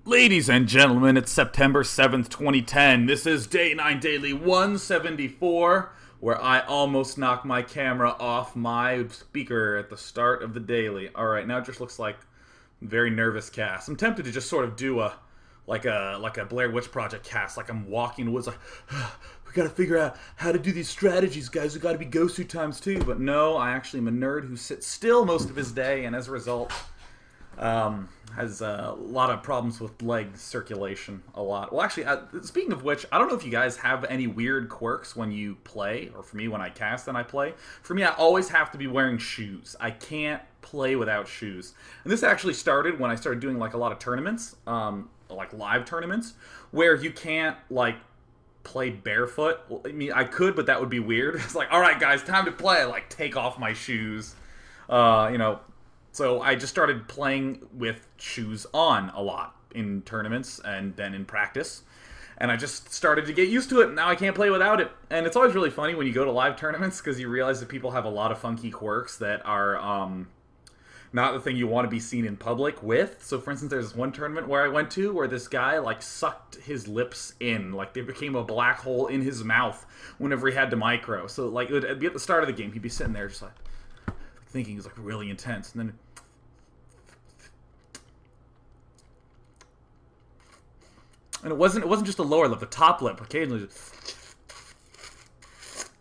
Ladies and gentlemen, it's September 7th, 2010. This is Day 9 Daily 174, where I almost knocked my camera off my speaker at the start of the daily. Alright, now it just looks like a very nervous cast. I'm tempted to just sort of do a Blair Witch Project cast, like I'm walking in the woods like, we gotta figure out how to do these strategies, guys. We gotta be Gosu times two. But no, I actually am a nerd who sits still most of his day, and as a result, has a lot of problems with leg circulation, a lot. Well, actually, speaking of which, I don't know if you guys have any weird quirks when you play, or for me, when I cast and I play. For me, I always have to be wearing shoes. I can't play without shoes. And this actually started when I started doing, like, a lot of tournaments, like live tournaments, where you can't, like, play barefoot. Well, I mean, I could, but that would be weird. It's like, alright, guys, time to play. I, like, take off my shoes, So I just started playing with shoes on a lot in tournaments and then in practice. And I just started to get used to it, and now I can't play without it. And it's always really funny when you go to live tournaments, because you realize that people have a lot of funky quirks that are not the thing you want to be seen in public with. So for instance, there's this one tournament where I went to where this guy, like, sucked his lips in. Like, they became a black hole in his mouth whenever he had to micro. So, like, it would be at the start of the game, he'd be sitting there just like thinking he was, like, really intense. And then and it wasn't just the lower lip, the top lip occasionally just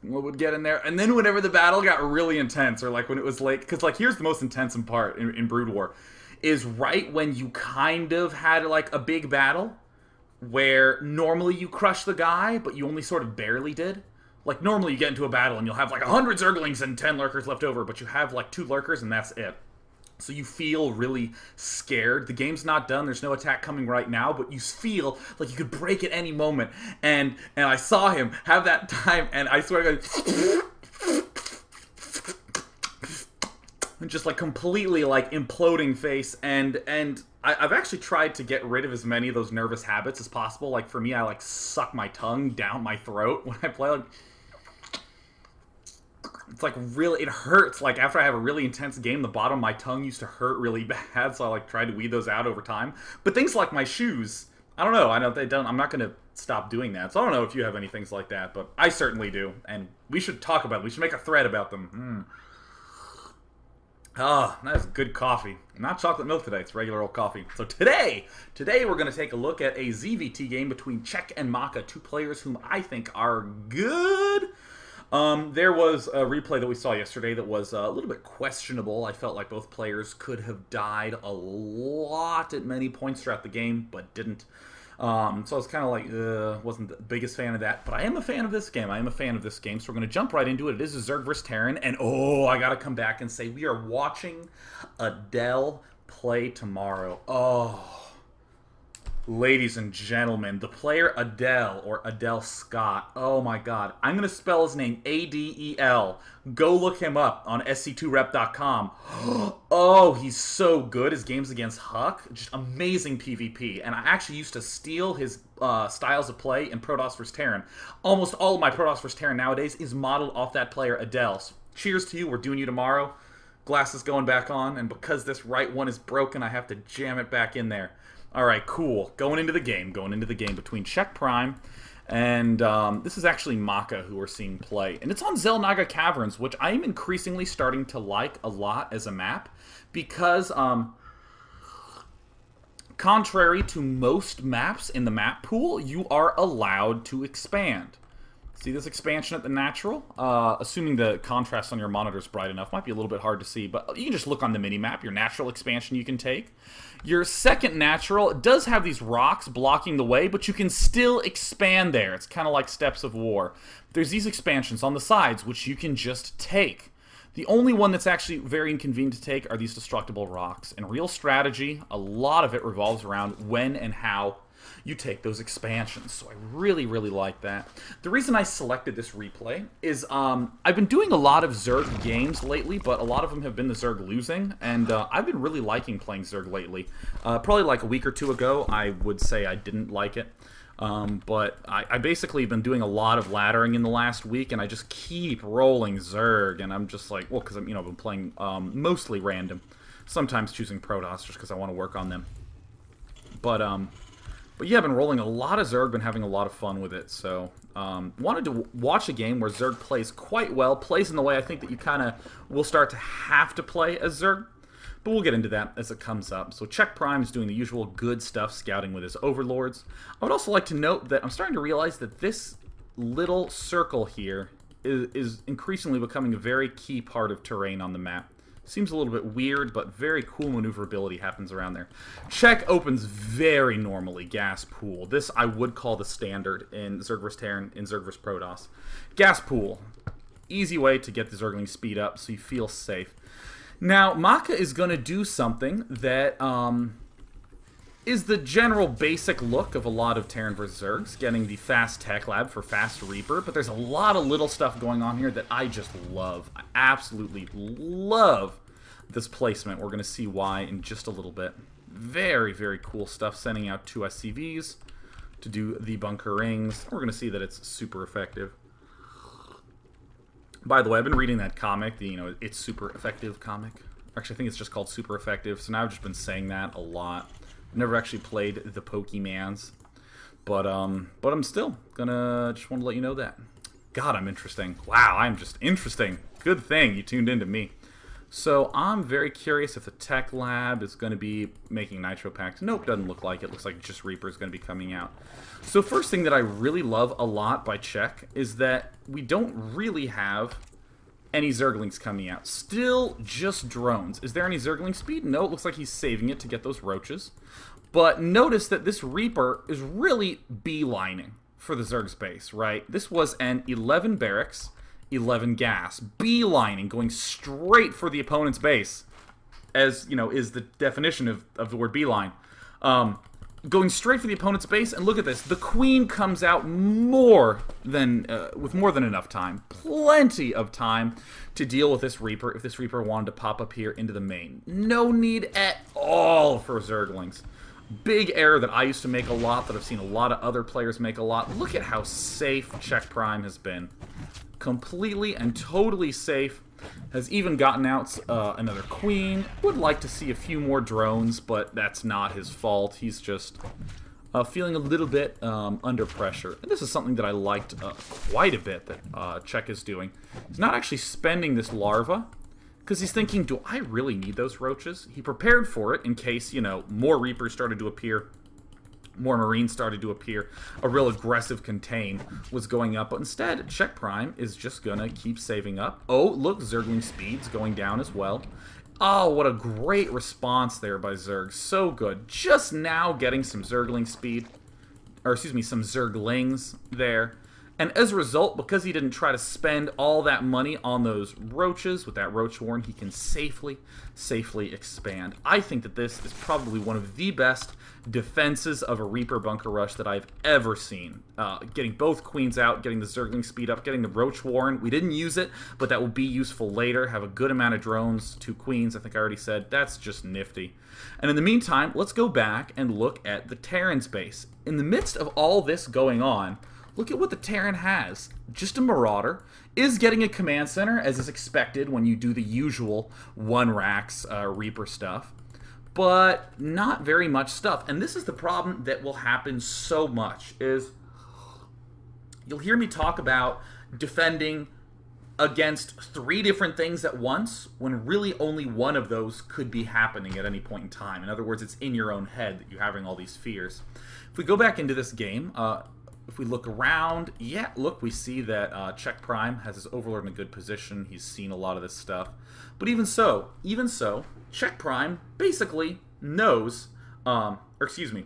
would get in there. And then whenever the battle got really intense, or like when it was like, because like here's the most intense part in Brood War, is right when you kind of had like a big battle where normally you crush the guy, but you only sort of barely did. Like normally you get into a battle and you'll have like 100 Zerglings and 10 lurkers left over, but you have like 2 lurkers and that's it. So you feel really scared. The game's not done. There's no attack coming right now, but you feel like you could break at any moment. And I saw him have that time, and I swear to God, and just like completely like imploding face. And I've actually tried to get rid of as many of those nervous habits as possible. Like for me, I like suck my tongue down my throat when I play. Like, it's like really, it hurts. Like after I have a really intense game, the bottom of my tongue used to hurt really bad, so I like tried to weed those out over time. But things like my shoes, I don't know. I'm not going to stop doing that. So I don't know if you have any things like that, but I certainly do, and we should talk about it. We should make a thread about them. Ah, that is good coffee. Not chocolate milk today, it's regular old coffee. So today we're going to take a look at a ZvT game between Czech and Maka, 2 players whom I think are good. There was a replay that we saw yesterday that was a little bit questionable. I felt like both players could have died a lot at many points throughout the game, but didn't. So I was kind of like, wasn't the biggest fan of that. But I am a fan of this game. So we're going to jump right into it. It is a Zerg vs. Terran. And oh, I got to come back and say we are watching Adele play tomorrow. Oh. Ladies and gentlemen, the player Adele, or Adele Scott, oh my god. I'm going to spell his name A-D-E-L. Go look him up on sc2rep.com. Oh, he's so good. His games against Huck, just amazing PvP. And I actually used to steal his styles of play in Protoss vs. Terran. Almost all of my Protoss vs. Terran nowadays is modeled off that player Adele. So cheers to you. We're doing you tomorrow. Glasses going back on, and because this right one is broken, I have to jam it back in there. Alright, cool. Going into the game between Czech Prime and this is actually Maka who we're seeing play. And it's on Zelnaga Caverns, which I am increasingly starting to like a lot as a map because contrary to most maps in the map pool, you are allowed to expand. See this expansion at the natural? Assuming the contrast on your monitor is bright enough. Might be a little bit hard to see, but you can just look on the mini-map. Your natural expansion you can take. Your second natural does have these rocks blocking the way, but you can still expand there. It's kind of like Steps of War. There's these expansions on the sides, which you can just take. The only one that's actually very inconvenient to take are these destructible rocks. In real strategy, a lot of it revolves around when and how you take those expansions. So I really, really like that. The reason I selected this replay is I've been doing a lot of Zerg games lately, but a lot of them have been the Zerg losing, and I've been really liking playing Zerg lately. Probably like a week or 2 ago, I would say I didn't like it. But I basically been doing a lot of laddering in the last week, and I just keep rolling Zerg, and I'm just like, well, because I've been playing mostly random, sometimes choosing Protoss just because I want to work on them. But yeah, I've been rolling a lot of Zerg, been having a lot of fun with it. So wanted to watch a game where Zerg plays quite well, plays in the way I think that you kind of will start to have to play as Zerg. But we'll get into that as it comes up. So Czech Prime is doing the usual good stuff, scouting with his overlords. I would also like to note that I'm starting to realize that this little circle here is increasingly becoming a very key part of terrain on the map. Seems a little bit weird, but very cool maneuverability happens around there. Czech opens very normally, gas pool. This I would call the standard in Zerg vs. Terran, in Zerg vs. Protoss. Gas pool. Easy way to get the Zergling speed up so you feel safe. Now, Maka is going to do something that is the general basic look of a lot of Terran vs. Zergs, getting the fast tech lab for fast Reaper, but there's a lot of little stuff going on here that I just love. I absolutely love this placement. We're going to see why in just a little bit. Very, very cool stuff, sending out 2 SCVs to do the bunker rings. We're going to see that it's super effective. By the way, I've been reading that comic, the It's Super Effective comic. Actually, I think it's just called Super Effective, so now I've just been saying that a lot. I've never actually played the Pokemans, but I'm still gonna just want to let you know that. God, I'm interesting. Wow, I'm just interesting. Good thing you tuned into me. So I'm very curious if the Tech Lab is going to be making Nitro Packs. Nope, doesn't look like it. Looks like just Reaper is going to be coming out. So first thing that I really love a lot by Czech is that we don't really have any Zerglings coming out. Still just drones. Is there any Zergling speed? No, it looks like he's saving it to get those roaches. But notice that this Reaper is really beelining for the Zerg space, right? This was an 11 barracks, 11 gas, beelining, going straight for the opponent's base, as, is the definition of the word beeline. Going straight for the opponent's base, and look at this. The Queen comes out with more than enough time. Plenty of time to deal with this Reaper if this Reaper wanted to pop up here into the main. No need at all for Zerglings. Big error that I used to make a lot, that I've seen a lot of other players make a lot. Look at how safe Czech Prime has been. Completely and totally safe. Has even gotten out another Queen. Would like to see a few more drones, but that's not his fault. He's just feeling a little bit under pressure. And this is something that I liked quite a bit that Czech is doing. He's not actually spending this larva, because he's thinking, do I really need those roaches? He prepared for it in case, more Reapers started to appear. More Marines started to appear. A real aggressive contain was going up. But instead, Czech Prime is just going to keep saving up. Oh, look, Zergling speed's going down as well. Oh, what a great response there by Zerg. So good. Just now getting some Zergling speed. Or, excuse me, some Zerglings there. And as a result, because he didn't try to spend all that money on those roaches, with that roach warren, he can safely expand. I think that this is probably one of the best defenses of a Reaper bunker rush that I've ever seen. Getting both Queens out, getting the Zergling speed up, getting the roach warren. We didn't use it, but that will be useful later. Have a good amount of drones, 2 Queens, I think I already said. That's just nifty. And in the meantime, let's go back and look at the Terran's base. In the midst of all this going on, look at what the Terran has. Just a Marauder. Is getting a command center, as is expected when you do the usual 1-racks Reaper stuff. But not very much stuff. And this is the problem that will happen so much, is you'll hear me talk about defending against 3 different things at once, when really only one of those could be happening at any point in time. In other words, it's in your own head that you're having all these fears. If we go back into this game, if we look around, yeah, look, we see that Czech Prime has his Overlord in a good position. He's seen a lot of this stuff. But even so, Czech Prime basically knows, or excuse me,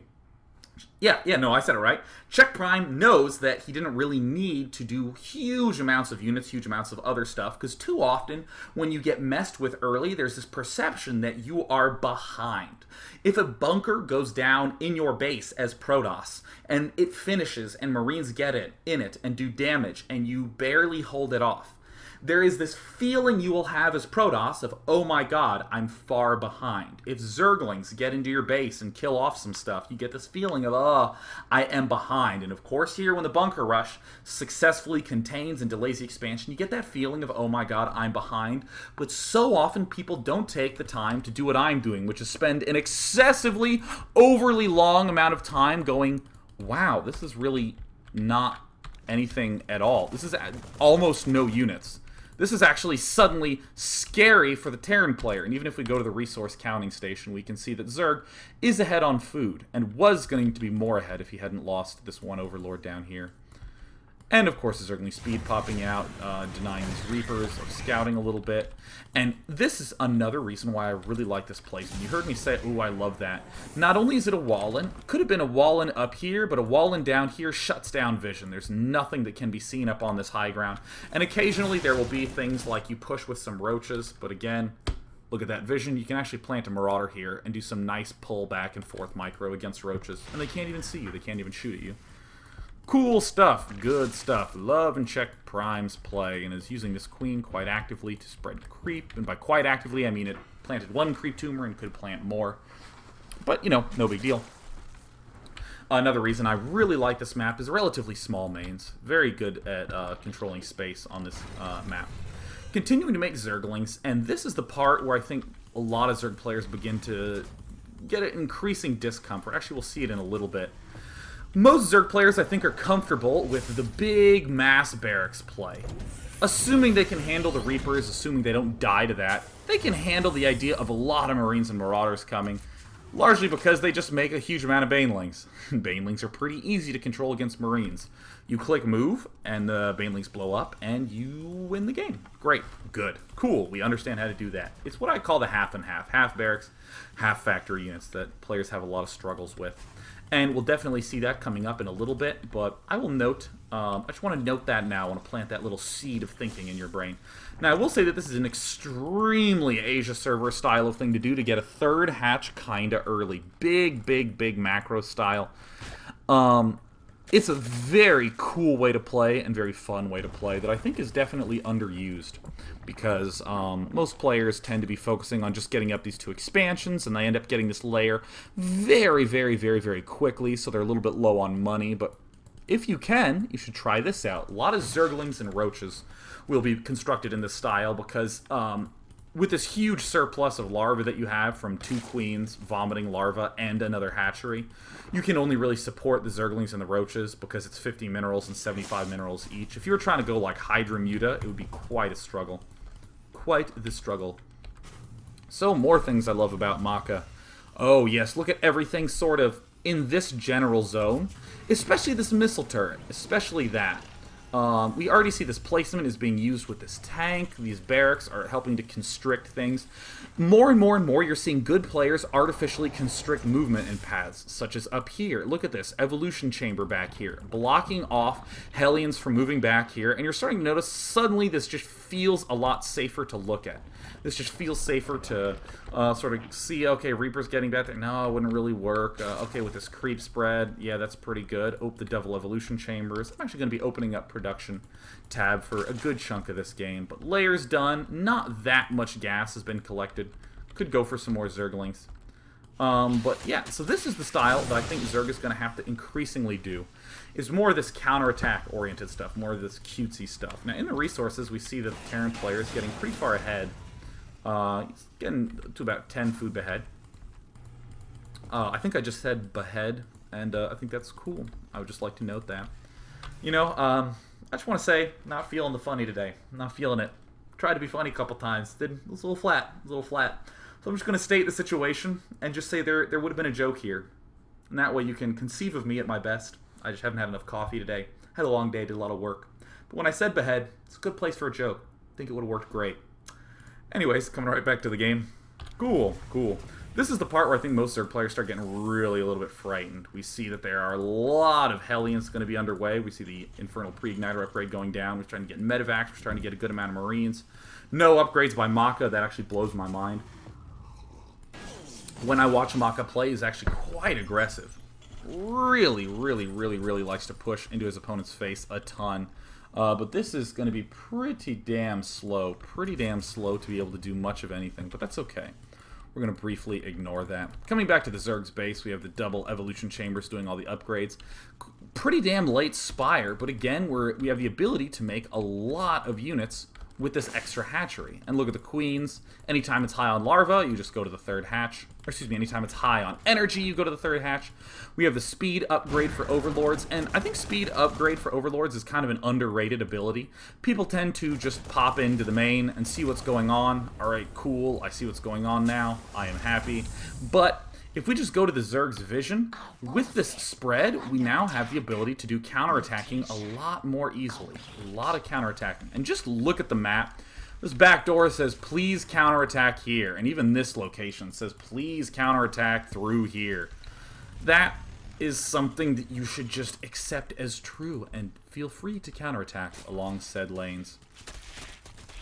no, I said it right. Czech Prime knows that he didn't really need to do huge amounts of units, huge amounts of other stuff, because too often, when you get messed with early, there's this perception that you are behind. If a bunker goes down in your base as Protoss, and it finishes, and Marines get it, in it, and do damage, and you barely hold it off, there is this feeling you will have as Protoss of, oh my god, I'm far behind. If Zerglings get into your base and kill off some stuff, you get this feeling of, oh, I am behind. And of course here, when the Bunker Rush successfully contains and delays the expansion, you get that feeling of, oh my god, I'm behind. But so often people don't take the time to do what I'm doing, which is spend an excessively, overly long amount of time going, wow, this is really not anything at all. This is almost no units. This is actually suddenly scary for the Terran player. And even if we go to the resource counting station, we can see that Zerg is ahead on food, and was going to be more ahead if he hadn't lost this one Overlord down here. And of course, the Zergling speed popping out, denying these Reapers of scouting a little bit. And this is another reason why I really like this placement. You heard me say, ooh, I love that. Not only is it a wall-in, could have been a wall-in up here, but a wall-in down here shuts down vision. There's nothing that can be seen up on this high ground. And occasionally there will be things like you push with some roaches, but again, look at that vision. You can actually plant a Marauder here and do some nice pull back and forth micro against roaches. And they can't even see you. They can't even shoot at you. Cool stuff, good stuff. Love and check Prime's play, and is using this queen quite actively to spread creep. And by quite actively, I mean it planted one creep tumor and could plant more. But, you know, no big deal. Another reason I really like this map is relatively small mains. Very good at controlling space on this map. Continuing to make Zerglings, and this is the part where I think a lot of Zerg players begin to get an increasing discomfort. Actually, we'll see it in a little bit. Most Zerg players, I think, are comfortable with the big mass barracks play. Assuming they can handle the Reapers, assuming they don't die to that, they can handle the idea of a lot of Marines and Marauders coming, largely because they just make a huge amount of Banelings. Banelings are pretty easy to control against Marines. You click move, and the Banelings blow up, and you win the game. Great. Good. Cool. We understand how to do that. It's what I call the half and half. Half barracks, half factory units that players have a lot of struggles with. And we'll definitely see that coming up in a little bit, but I will note, I just want to note that now. I want to plant that little seed of thinking in your brain. Now, I will say that this is an extremely Asia server style of thing to do, to get a third hatch kind of early. Big, big, big macro style. It's a very cool way to play and very fun way to play that I think is definitely underused, because most players tend to be focusing on just getting up these two expansions, and they end up getting this layer very, very, very, very quickly, so they're a little bit low on money. But if you can, you should try this out. A lot of Zerglings and Roaches will be constructed in this style, because with this huge surplus of larvae that you have from two queens, vomiting larvae, and another hatchery, you can only really support the Zerglings and the Roaches because it's 50 minerals and 75 minerals each. If you were trying to go like Hydra Muta, it would be quite a struggle. Quite the struggle. So, more things I love about Maka. Oh yes, look at everything sort of in this general zone. Especially this missile turret. Especially that. We already see this placement is being used with this tank. These barracks are helping to constrict things. More and more and more, you're seeing good players artificially constrict movement in paths, such as up here. Look at this evolution chamber back here, blocking off Hellions from moving back here, and you're starting to notice suddenly this just feels a lot safer to look at. This just feels safer to sort of see, okay, Reaper's getting back there. No, it wouldn't really work. Okay, with this creep spread, yeah, that's pretty good. Oh, the Devil Evolution Chambers. I'm actually going to be opening up production tab for a good chunk of this game. But layers done. Not that much gas has been collected. Could go for some more Zerglings. But yeah, so this is the style that I think Zerg is going to have to increasingly do. Is more of this counterattack oriented stuff, more of this cutesy stuff. Now in the resources, we see that the Terran player is getting pretty far ahead. He's getting to about 10 food behead. I think I just said behead, and I think that's cool. I would just like to note that. You know, I just want to say, not feeling the funny today. Not feeling it. Tried to be funny a couple times. It was a little flat. A little flat. So I'm just going to state the situation and just say there would have been a joke here. And that way you can conceive of me at my best. I just haven't had enough coffee today. Had a long day, did a lot of work. But when I said behead, it's a good place for a joke. I think it would have worked great. Anyways, coming right back to the game. Cool, cool. This is the part where I think most Zerg players start getting really a little bit frightened. We see that there are a lot of Hellions going to be underway. We see the Infernal Pre-Igniter upgrade going down. We're trying to get Medivacs. We're trying to get a good amount of Marines. No upgrades by Maka. That actually blows my mind. When I watch Maka play, he's actually quite aggressive. Really, really, really, really likes to push into his opponent's face a ton. But this is going to be pretty damn slow to be able to do much of anything, but that's okay. We're going to briefly ignore that. Coming back to the Zerg's base, we have the double evolution chambers doing all the upgrades. Pretty damn late Spire, but again, we have the ability to make a lot of units with this extra hatchery. And look at the queens. Anytime it's high on larva, you just go to the third hatch. Or excuse me, anytime it's high on energy, you go to the third hatch. We have the speed upgrade for overlords, and I think speed upgrade for overlords is kind of an underrated ability. People tend to just pop into the main and see what's going on. Alright, cool, I see what's going on now. I am happy. But if we just go to the Zerg's vision, with this spread, we now have the ability to do counterattacking a lot more easily. A lot of counterattacking. And just look at the map. This back door says, please counterattack here. And even this location says, please counterattack through here. That is something that you should just accept as true and feel free to counterattack along said lanes.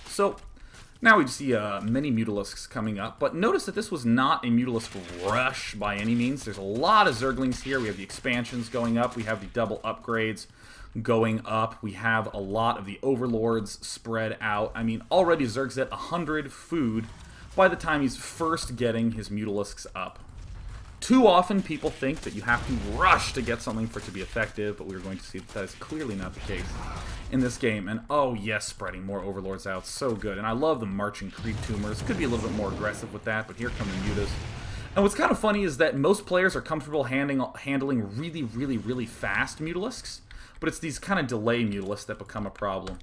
So, now we see many Mutalisks coming up, but notice that this was not a Mutalisk rush by any means. There's a lot of Zerglings here. We have the expansions going up. We have the double upgrades going up. We have a lot of the Overlords spread out. I mean, already Zerg's at 100 food by the time he's first getting his Mutalisks up. Too often people think that you have to rush to get something for it to be effective, but we're going to see that that is clearly not the case in this game. And oh yes, spreading more Overlords out, so good. And I love the marching creep tumors. Could be a little bit more aggressive with that, but here come the mutas. And what's kind of funny is that most players are comfortable handling really fast Mutalisks, but it's these kind of delay Mutalisks that become a problem.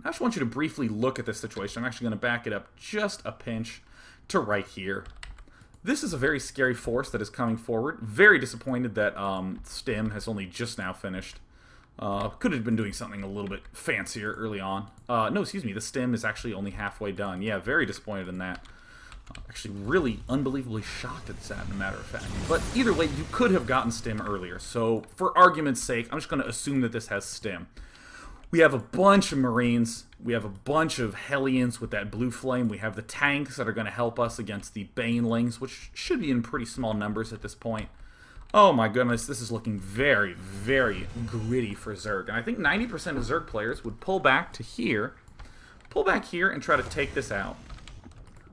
I just want you to briefly look at this situation. I'm actually going to back it up just a pinch to right here. This is a very scary force that is coming forward. Very disappointed that Stim has only just now finished. Could have been doing something a little bit fancier early on. No, excuse me, the Stim is actually only halfway done. Yeah, very disappointed in that. Actually, really unbelievably shocked at that, in a matter of fact. But either way, you could have gotten Stim earlier. So, for argument's sake, I'm just going to assume that this has Stim. We have a bunch of Marines. We have a bunch of Hellions with that blue flame. We have the tanks that are going to help us against the Banelings, which should be in pretty small numbers at this point. Oh my goodness, this is looking very gritty for Zerg. And I think 90% of Zerg players would pull back here and try to take this out.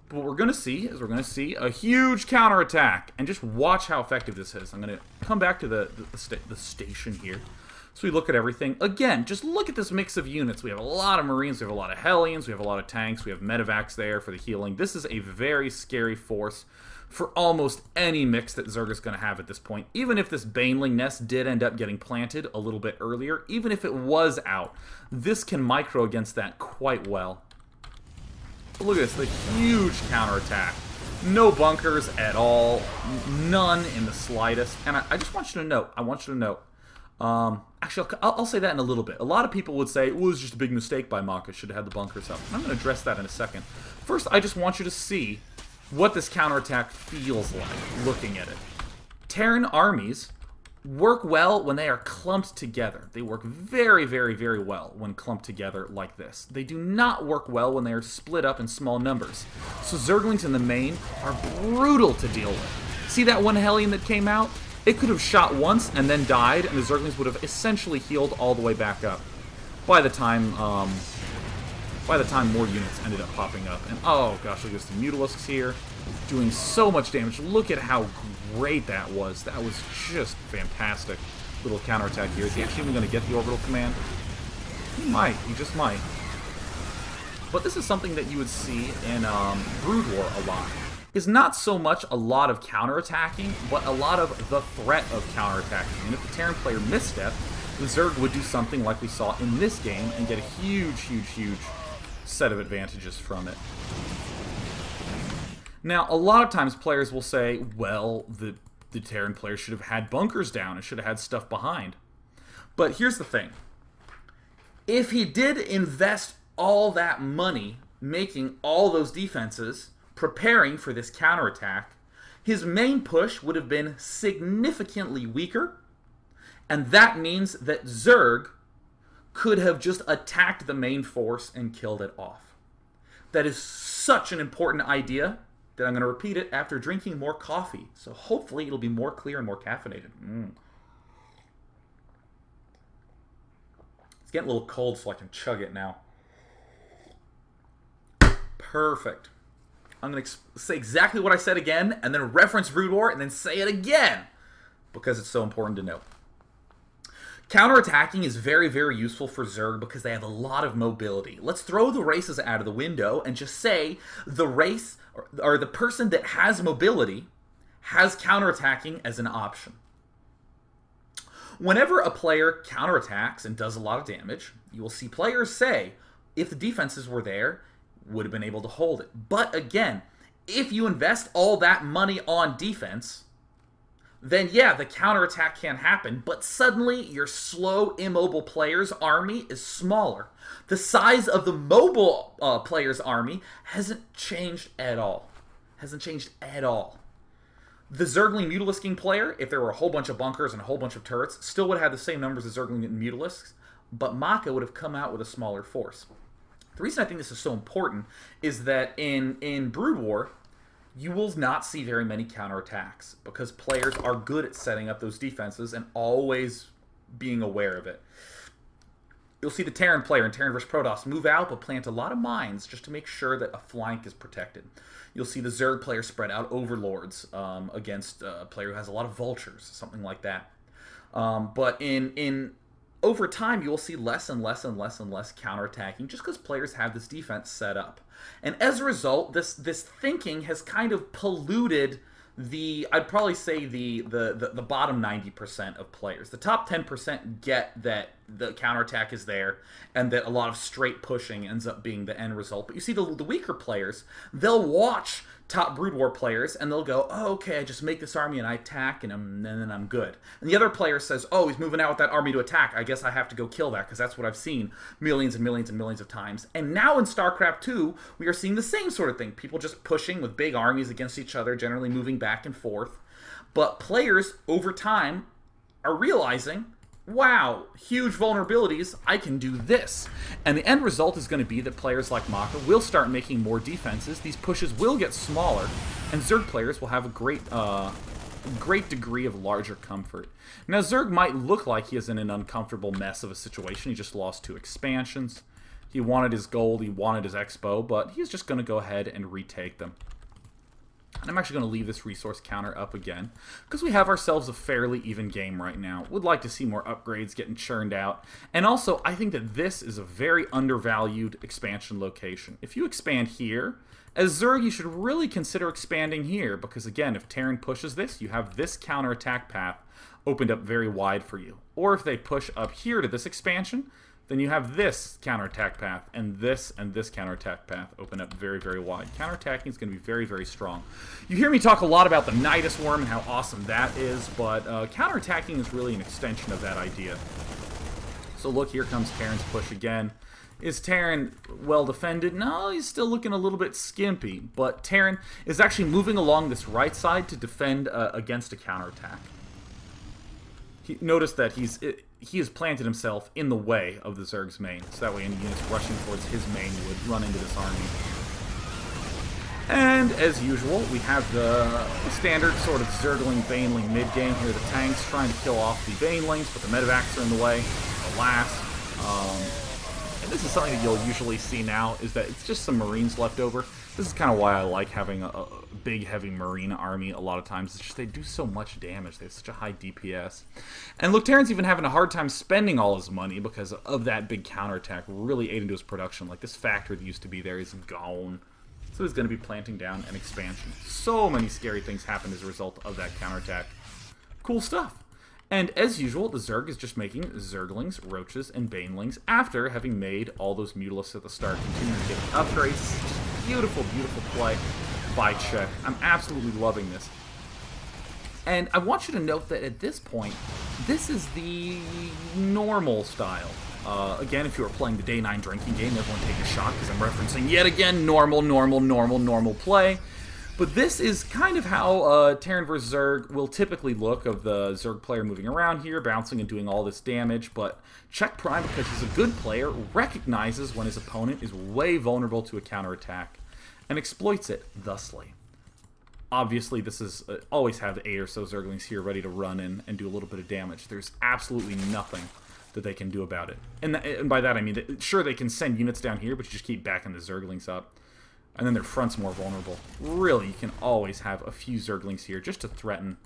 But what we're going to see is we're going to see a huge counterattack. And just watch how effective this is. I'm going to come back to the station here. So we look at everything. Again, just look at this mix of units. We have a lot of Marines, we have a lot of Hellions, we have a lot of tanks, we have Medivacs there for the healing. This is a very scary force for almost any mix that Zerg is going to have at this point. Even if this Baneling nest did end up getting planted a little bit earlier, even if it was out, this can micro against that quite well. But look at this, the huge counterattack. No bunkers at all, none in the slightest. And I just want you to note, actually, I'll say that in a little bit. A lot of people would say, it was just a big mistake by Maka, should have had the bunkers up. I'm going to address that in a second. First, I just want you to see what this counterattack feels like, looking at it. Terran armies work well when they are clumped together. They work very well when clumped together like this. They do not work well when they are split up in small numbers. So Zerglings in the main are brutal to deal with. See that one Hellion that came out? It could have shot once and then died, and the Zerglings would have essentially healed all the way back up by the time more units ended up popping up. And oh gosh, look at the Mutalisks here doing so much damage. Look at how great that was. That was just fantastic. Little counterattack here. Is he actually even going to get the orbital command? He might. He just might. But this is something that you would see in Brood War a lot. Is not so much a lot of counterattacking, but a lot of the threat of counterattacking. And if the Terran player misstep, the Zerg would do something like we saw in this game and get a huge set of advantages from it. Now, a lot of times players will say, well, the Terran player should have had bunkers down and should have had stuff behind. But here's the thing. If he did invest all that money making all those defenses, preparing for this counterattack, his main push would have been significantly weaker, and that means that Zerg could have just attacked the main force and killed it off. That is such an important idea that I'm going to repeat it after drinking more coffee, so hopefully it'll be more clear and more caffeinated. It's getting a little cold, so I can chug it now. Perfect. I'm going to say exactly what I said again, and then reference Brood War, and then say it again, because it's so important to know. Counterattacking is very, very useful for Zerg because they have a lot of mobility. Let's throw the races out of the window and just say the race, or the person that has mobility, has counterattacking as an option. Whenever a player counterattacks and does a lot of damage, you will see players say, if the defenses were there, would have been able to hold it. But again, if you invest all that money on defense, then yeah, the counterattack can happen, but suddenly your slow, immobile player's army is smaller. The size of the mobile player's army hasn't changed at all. Hasn't changed at all. The Zergling Mutalisk King player, if there were a whole bunch of bunkers and a whole bunch of turrets, still would have had the same numbers as Zergling and Mutalisks, but Maka would have come out with a smaller force. The reason I think this is so important is that in Brood War, you will not see very many counterattacks because players are good at setting up those defenses and always being aware of it. You'll see the Terran player in Terran vs. Protoss move out but plant a lot of mines just to make sure that a flank is protected. You'll see the Zerg player spread out overlords against a player who has a lot of vultures, something like that. But over time, you will see less and less and less and less counterattacking just because players have this defense set up. And as a result, this thinking has kind of polluted I'd probably say the bottom 90% of players. The top 10% get that the counterattack is there and that a lot of straight pushing ends up being the end result. But you see the weaker players, they'll watch top Brood War players and they'll go, oh, okay, I just make this army and I attack and then I'm good. And the other player says, oh, he's moving out with that army to attack. I guess I have to go kill that because that's what I've seen millions and millions and millions of times. And now in StarCraft 2, we are seeing the same sort of thing. People just pushing with big armies against each other, generally moving back and forth. But players, over time, are realizing, wow, huge vulnerabilities, I can do this. And the end result is going to be that players like Maka will start making more defenses, these pushes will get smaller, and Zerg players will have a great degree of larger comfort. Now, Zerg might look like he is in an uncomfortable mess of a situation. He just lost 2 expansions. He wanted his gold, he wanted his expo, but he's just going to go ahead and retake them. And I'm actually going to leave this resource counter up again because we have ourselves a fairly even game right now. Would like to see more upgrades getting churned out. And also, I think that this is a very undervalued expansion location. If you expand here, as Zerg, you should really consider expanding here because, again, if Terran pushes this, you have this counterattack path opened up very wide for you. Or if they push up here to this expansion, then you have this counterattack path and this counterattack path open up very, very wide. Counterattacking is going to be very, very strong. You hear me talk a lot about the Nidus Worm and how awesome that is, but counterattacking is really an extension of that idea. So look, here comes Terran's push again. Is Terran well defended? No, he's still looking a little bit skimpy, but Terran is actually moving along this right side to defend against a counterattack. Notice that he has planted himself in the way of the Zerg's main, so that way any units rushing towards his main would run into this army. And as usual, we have the standard sort of Zergling Baneling mid-game here. The tanks trying to kill off the Banelings, but the medevacs are in the way, alas. And this is something that you'll usually see now, is that it's just some Marines left over. This is kind of why I like having a big, heavy Marine army a lot of times. It's just they do so much damage. They have such a high DPS. And look, Terran's even having a hard time spending all his money because of that big counterattack really ate into his production. Like, this factory that used to be there is gone. So he's going to be planting down an expansion. So many scary things happened as a result of that counterattack. Cool stuff. And as usual, the Zerg is just making Zerglings, Roaches, and Banelings after having made all those Mutalisks at the start. Continuing to get upgrades. Beautiful, beautiful play by Czech. I'm absolutely loving this. And I want you to note that at this point, this is the normal style. Again, if you were playing the Day 9 drinking game, everyone take a shot because I'm referencing yet again normal play. But this is kind of how Terran vs. Zerg will typically look, of the Zerg player moving around here, bouncing and doing all this damage. But Czech Prime, because he's a good player, recognizes when his opponent is way vulnerable to a counterattack and exploits it thusly. Obviously, this is always have 8 or so Zerglings here ready to run in and do a little bit of damage. There's absolutely nothing that they can do about it. And by that I mean, that, sure, they can send units down here, but you just keep backing the Zerglings up. And then their front's more vulnerable. Really, you can always have a few Zerglings here just to threaten.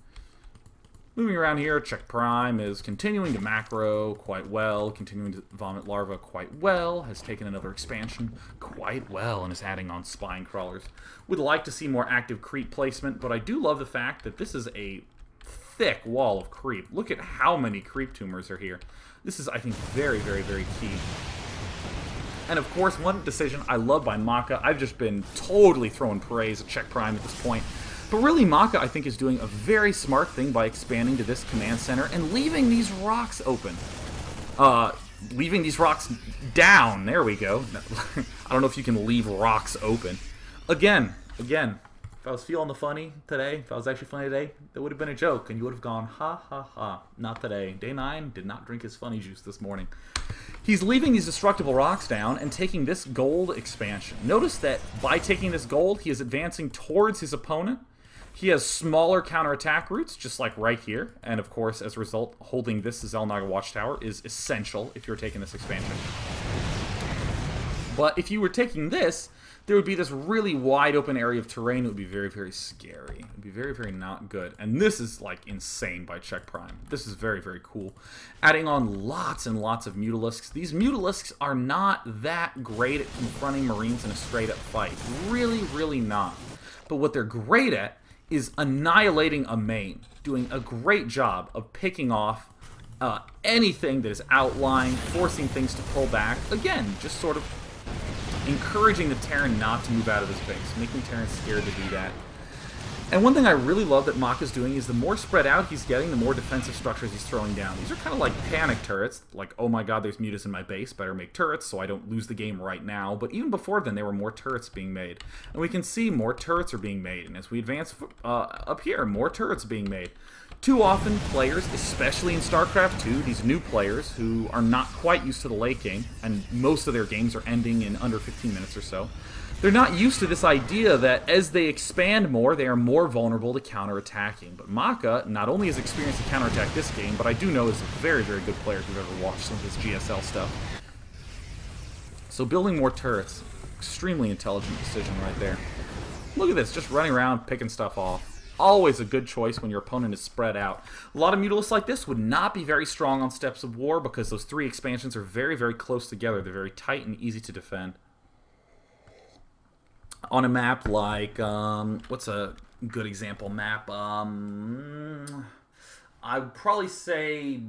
Moving around here, Czech Prime is continuing to macro quite well, continuing to vomit larva quite well, has taken another expansion quite well, and is adding on spine crawlers. Would like to see more active creep placement, but I do love the fact that this is a thick wall of creep. Look at how many creep tumors are here. This is, I think, very, very, very key. And of course, one decision I love by Maka, I've just been totally throwing praise at Czech Prime at this point. But really, Maka, I think, is doing a very smart thing by expanding to this command center and leaving these rocks open. Leaving these rocks down. There we go. I don't know if you can leave rocks open. Again, if I was feeling the funny today, if I was actually funny today, that would have been a joke, and you would have gone, ha, ha, ha. Not today. Day 9 did not drink his funny juice this morning. He's leaving these destructible rocks down and taking this gold expansion. Notice that by taking this gold, he is advancing towards his opponent. He has smaller counterattack routes, just like right here. And of course, as a result, holding this Xel'Naga Watchtower is essential if you're taking this expansion. But if you were taking this, there would be this really wide open area of terrain that would be very, very scary. It would be very, very not good. And this is, like, insane by Czech Prime. This is very, very cool. Adding on lots and lots of Mutalisks. These Mutalisks are not that great at confronting Marines in a straight-up fight. Really, really not. But what they're great at is annihilating a main. Doing a great job of picking off anything that is outlying, forcing things to pull back. Again, just sort of encouraging the Terran not to move out of his base, making Terran scared to do that. And one thing I really love that Maka's doing is the more spread out he's getting, the more defensive structures he's throwing down. These are kind of like panic turrets, like, oh my god, there's mutas in my base, better make turrets so I don't lose the game right now. But even before then, there were more turrets being made. And we can see more turrets are being made, and as we advance up here, more turrets being made. Too often, players, especially in Starcraft 2, these new players who are not quite used to the late game, and most of their games are ending in under 15 minutes or so, they're not used to this idea that as they expand more, they are more vulnerable to counterattacking. But Maka not only has experienced a counterattack this game, but I do know is a very, very good player if you've ever watched some of his GSL stuff. So building more turrets, extremely intelligent decision right there. Look at this, just running around, picking stuff off. Always a good choice when your opponent is spread out. A lot of Mutalisks like this would not be very strong on Steps of War because those 3 expansions are very, very close together. They're very tight and easy to defend. On a map like, what's a good example map? I'd probably say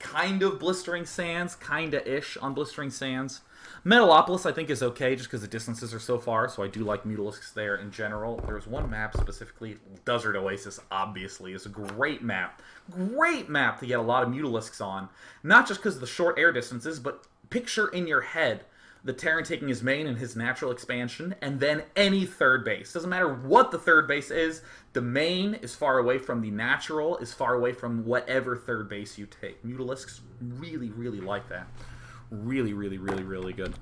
kind of Blistering Sands, kinda-ish on Blistering Sands. Metalopolis, I think, is okay just because the distances are so far, so I do like Mutalisks there in general. There's one map specifically, Desert Oasis, obviously, is a great map. Great map to get a lot of Mutalisks on. Not just because of the short air distances, but picture in your head the Terran taking his main and his natural expansion, and then any third base. Doesn't matter what the third base is, the main is far away from the natural, is far away from whatever third base you take. Mutalisks really, really like that. Really, really, really, really good.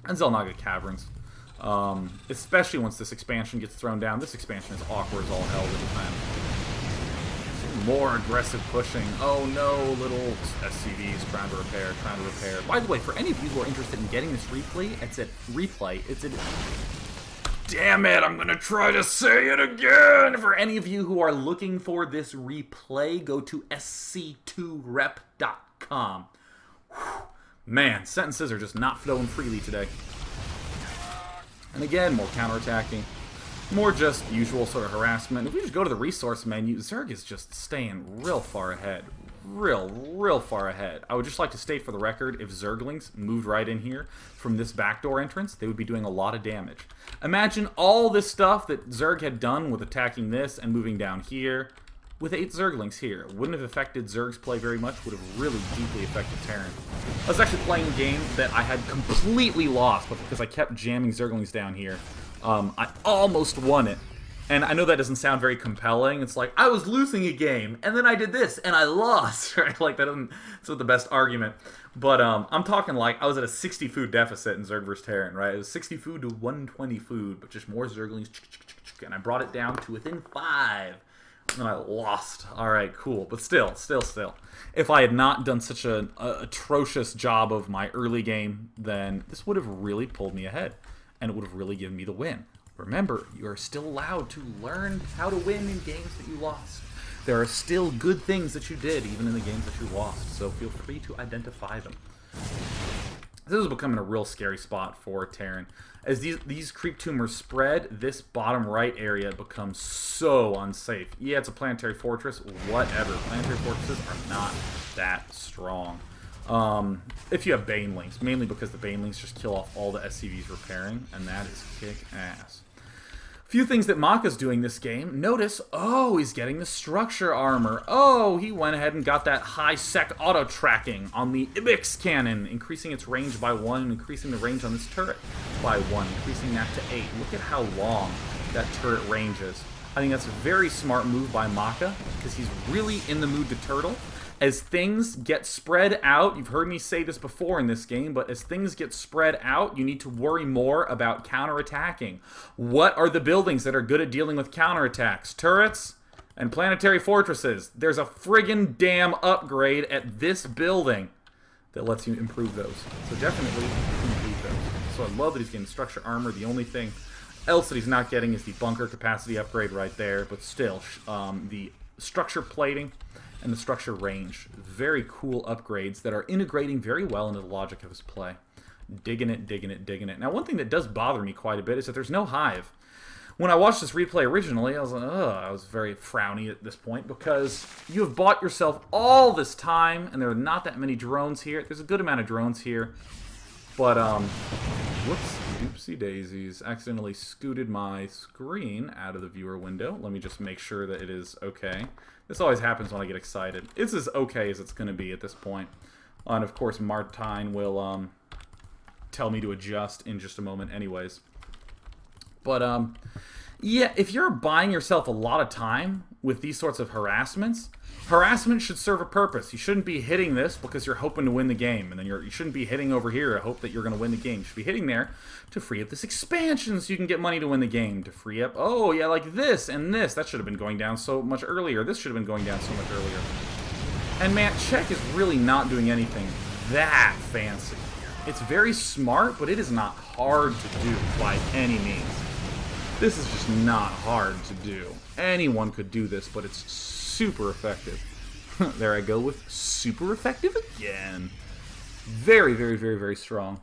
And Xel'Naga Caverns. Especially once this expansion gets thrown down. This expansion is awkward as all hell to defend. More aggressive pushing. Oh no, little SCVs trying to repair. By the way, for any of you who are interested in getting this replay, it's a... Damn it, I'm gonna try to say it again! For any of you who are looking for this replay, go to sc2rep.com. Man, sentences are just not flowing freely today. And again, more counterattacking. More just usual sort of harassment. If we just go to the resource menu, Zerg is just staying real far ahead. Real far ahead. I would just like to state for the record, if Zerglings moved right in here from this backdoor entrance, they would be doing a lot of damage. Imagine all this stuff that Zerg had done with attacking this and moving down here. With 8 Zerglings here, wouldn't have affected Zerg's play very much, would have really deeply affected Terran. I was actually playing a game that I had completely lost, but because I kept jamming Zerglings down here, I almost won it. And I know that doesn't sound very compelling. It's like, I was losing a game, and then I did this, and I lost, right? Like, that doesn't, it's not the best argument. But I'm talking like, I was at a 60 food deficit in Zerg vs. Terran, right? It was 60 food to 120 food, but just more Zerglings, and I brought it down to within 5. And I lost. Alright, cool. But still. If I had not done such an atrocious job of my early game, then this would have really pulled me ahead. And it would have really given me the win. Remember, you are still allowed to learn how to win in games that you lost. There are still good things that you did, even in the games that you lost. So feel free to identify them. This is becoming a real scary spot for Terran. As these creep tumors spread, this bottom right area becomes so unsafe. Yeah, it's a planetary fortress, whatever. Planetary fortresses are not that strong. If you have Banelings, mainly because the Banelings just kill off all the SCVs repairing, and that is kick-ass. Few things that Maka's doing this game. Notice, oh, he's getting the structure armor. Oh, he went ahead and got that high-sec auto-tracking on the Ibix cannon, increasing its range by 1 and increasing the range on this turret by 1, increasing that to 8. Look at how long that turret range is. I think that's a very smart move by Maka, because he's really in the mood to turtle. As things get spread out, you've heard me say this before in this game, but as things get spread out, you need to worry more about counterattacking. What are the buildings that are good at dealing with counterattacks? Turrets and planetary fortresses. There's a friggin' damn upgrade at this building that lets you improve those. So definitely improve those. So I love that he's getting structure armor. The only thing else that he's not getting is the bunker capacity upgrade right there, but still, the structure plating and the structure range. Very cool upgrades that are integrating very well into the logic of his play. Digging it. Now, one thing that does bother me quite a bit is that there's no hive. When I watched this replay originally, I was like, ugh, I was very frowny at this point because you have bought yourself all this time, and there are not that many drones here. There's a good amount of drones here, but, whoops, oopsie daisies. Accidentally scooted my screen out of the viewer window. Let me just make sure that it is okay. This always happens when I get excited. It's as okay as it's going to be at this point. And of course, Martine will tell me to adjust in just a moment anyways. But, yeah, if you're buying yourself a lot of time with these sorts of harassments, harassment should serve a purpose. You shouldn't be hitting this because you're hoping to win the game. And then you shouldn't be hitting over here to hope that you're going to win the game. You should be hitting there to free up this expansion so you can get money to win the game. To free up, oh, yeah, like this and this. That should have been going down so much earlier. This should have been going down so much earlier. And, man, Czech is really not doing anything that fancy. It's very smart, but it is not hard to do by any means. This is just not hard to do. Anyone could do this, but it's super effective. There I go with super effective again. Very, very, very, very strong.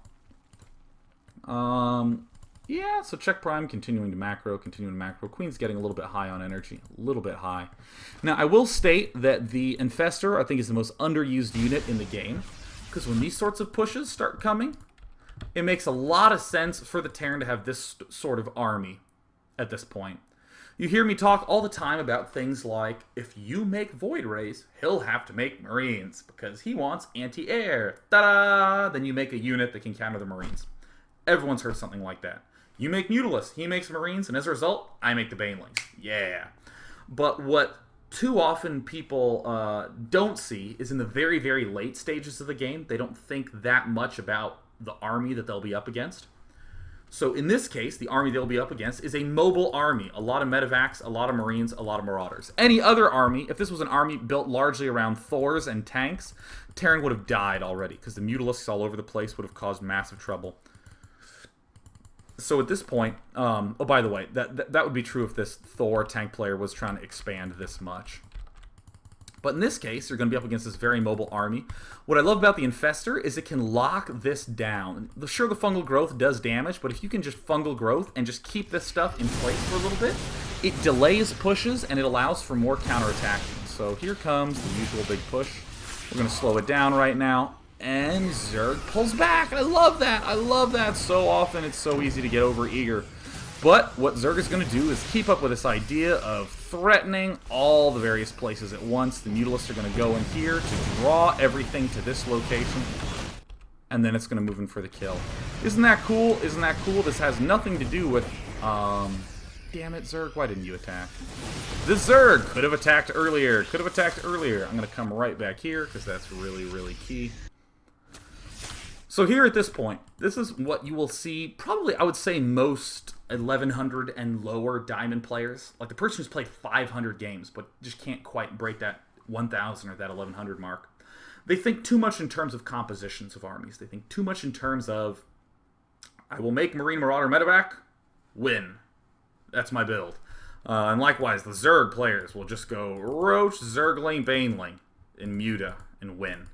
Yeah, so Czech Prime continuing to macro. Queen's getting a little bit high on energy. A little bit high. Now, I will state that the Infestor, I think, is the most underused unit in the game. Because when these sorts of pushes start coming, it makes a lot of sense for the Terran to have this sort of army at this point. You hear me talk all the time about things like, if you make Void Rays, he'll have to make Marines, because he wants anti-air. Ta-da! Then you make a unit that can counter the Marines. Everyone's heard something like that. You make Mutalisk, he makes Marines, and as a result, I make the Banelings. Yeah. But what too often people don't see is in the very, very late stages of the game, they don't think that much about the army that they'll be up against. So in this case, the army they'll be up against is a mobile army. A lot of medevacs, a lot of Marines, a lot of Marauders. Any other army, if this was an army built largely around Thors and tanks, Terran would have died already, because the Mutalisks all over the place would have caused massive trouble. So at this point, oh, by the way, that would be true if this Thor tank player was trying to expand this much. But in this case, you're going to be up against this very mobile army. What I love about the Infestor is it can lock this down. Sure, the fungal growth does damage, but if you can just fungal growth and just keep this stuff in place for a little bit, it delays pushes and it allows for more counterattacking. So here comes the usual big push. We're going to slow it down right now. And Zerg pulls back. I love that. I love that. So often it's so easy to get over eager. But what Zerg is going to do is keep up with this idea of threatening all the various places at once. The Mutalisks are going to go in here to draw everything to this location. And then it's going to move in for the kill. Isn't that cool? Isn't that cool? This has nothing to do with... damn it, Zerg. Why didn't you attack? The Zerg could have attacked earlier. Could have attacked earlier. I'm going to come right back here because that's really, really key. So here at this point, this is what you will see probably, I would say, most 1100 and lower diamond players. Like the person who's played 500 games but just can't quite break that 1000 or that 1100 mark. They think too much in terms of compositions of armies. They think too much in terms of, I will make Marine Marauder Medevac, win. That's my build. And likewise, the Zerg players will just go Roach, Zergling, Baneling, and Muta, and win.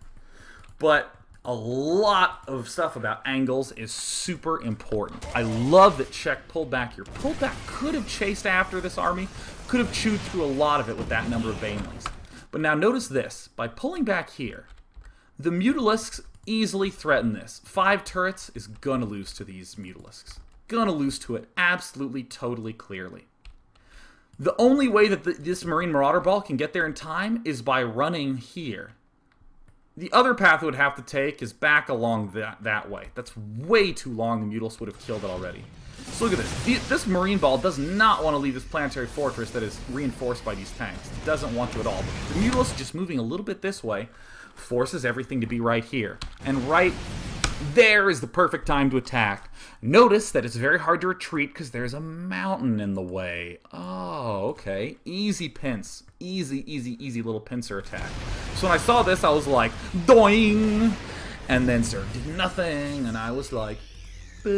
But a lot of stuff about angles is super important. I love that Czech pulled back here. Pulled back, could have chased after this army, could have chewed through a lot of it with that number of Banelings. But now notice this, by pulling back here, the Mutalisks easily threaten this. 5 turrets is gonna lose to these Mutalisks. Gonna lose to it absolutely, totally, clearly. The only way that this Marine Marauder Ball can get there in time is by running here. The other path it would have to take is back along that way. That's way too long. The Mutalisks would have killed it already. So look at this. This Marine Ball does not want to leave this planetary fortress that is reinforced by these tanks. It doesn't want to at all. But the Mutalisk just moving a little bit this way forces everything to be right here. And right there is the perfect time to attack. Notice that it's very hard to retreat because there's a mountain in the way. Oh, okay. Easy pince. Easy, easy, easy little pincer attack. So when I saw this, I was like, doing! And then Zerg did nothing, and I was like, so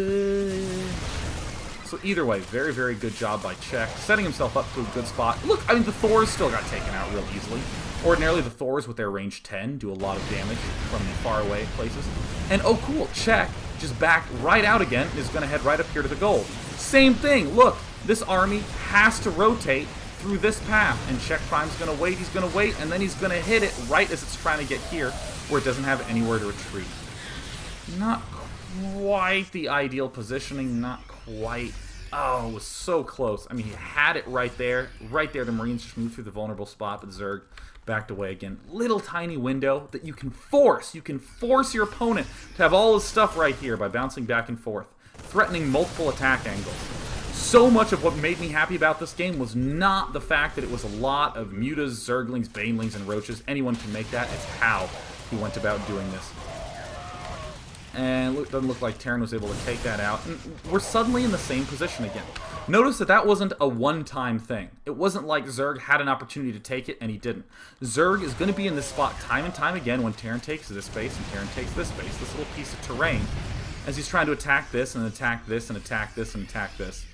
either way, very, very good job by Czech, setting himself up to a good spot. Look, I mean, the Thors still got taken out real easily. Ordinarily, the Thors with their range 10 do a lot of damage from far away places. And oh cool, Czech just backed right out again and is going to head right up here to the gold. Same thing, look, this army has to rotate through this path, and Czech Prime's going to wait, he's going to wait, and then he's going to hit it right as it's trying to get here, where it doesn't have anywhere to retreat. Not quite the ideal positioning, not quite. Oh, it was so close. I mean, he had it right there. Right there, the Marines just moved through the vulnerable spot, but Zerg backed away again. Little tiny window that you can force. You can force your opponent to have all his stuff right here by bouncing back and forth, threatening multiple attack angles. So much of what made me happy about this game was not the fact that it was a lot of Mutas, Zerglings, Banelings, and Roaches. Anyone can make that. It's how he went about doing this. And it doesn't look like Terran was able to take that out. And we're suddenly in the same position again. Notice that that wasn't a one-time thing. It wasn't like Zerg had an opportunity to take it and he didn't. Zerg is going to be in this spot time and time again when Terran takes this base and Terran takes this base, this little piece of terrain, as he's trying to attack this and attack this and attack this and attack this.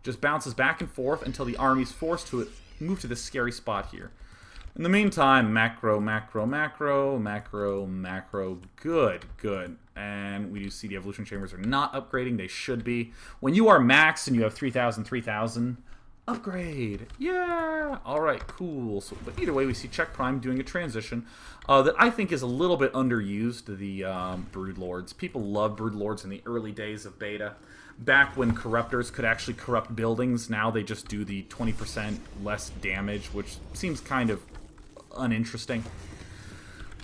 Just bounces back and forth until the army's forced to move to this scary spot here. In the meantime, macro, macro, macro, macro, macro, good, good. And we do see the evolution chambers are not upgrading. They should be. When you are maxed and you have 3,000, 3,000, upgrade. Yeah. All right, cool. So, but either way, we see Czech Prime doing a transition that I think is a little bit underused, the Broodlords. People love Broodlords in the early days of beta. Back when Corruptors could actually corrupt buildings, now they just do the 20% less damage, which seems kind of uninteresting.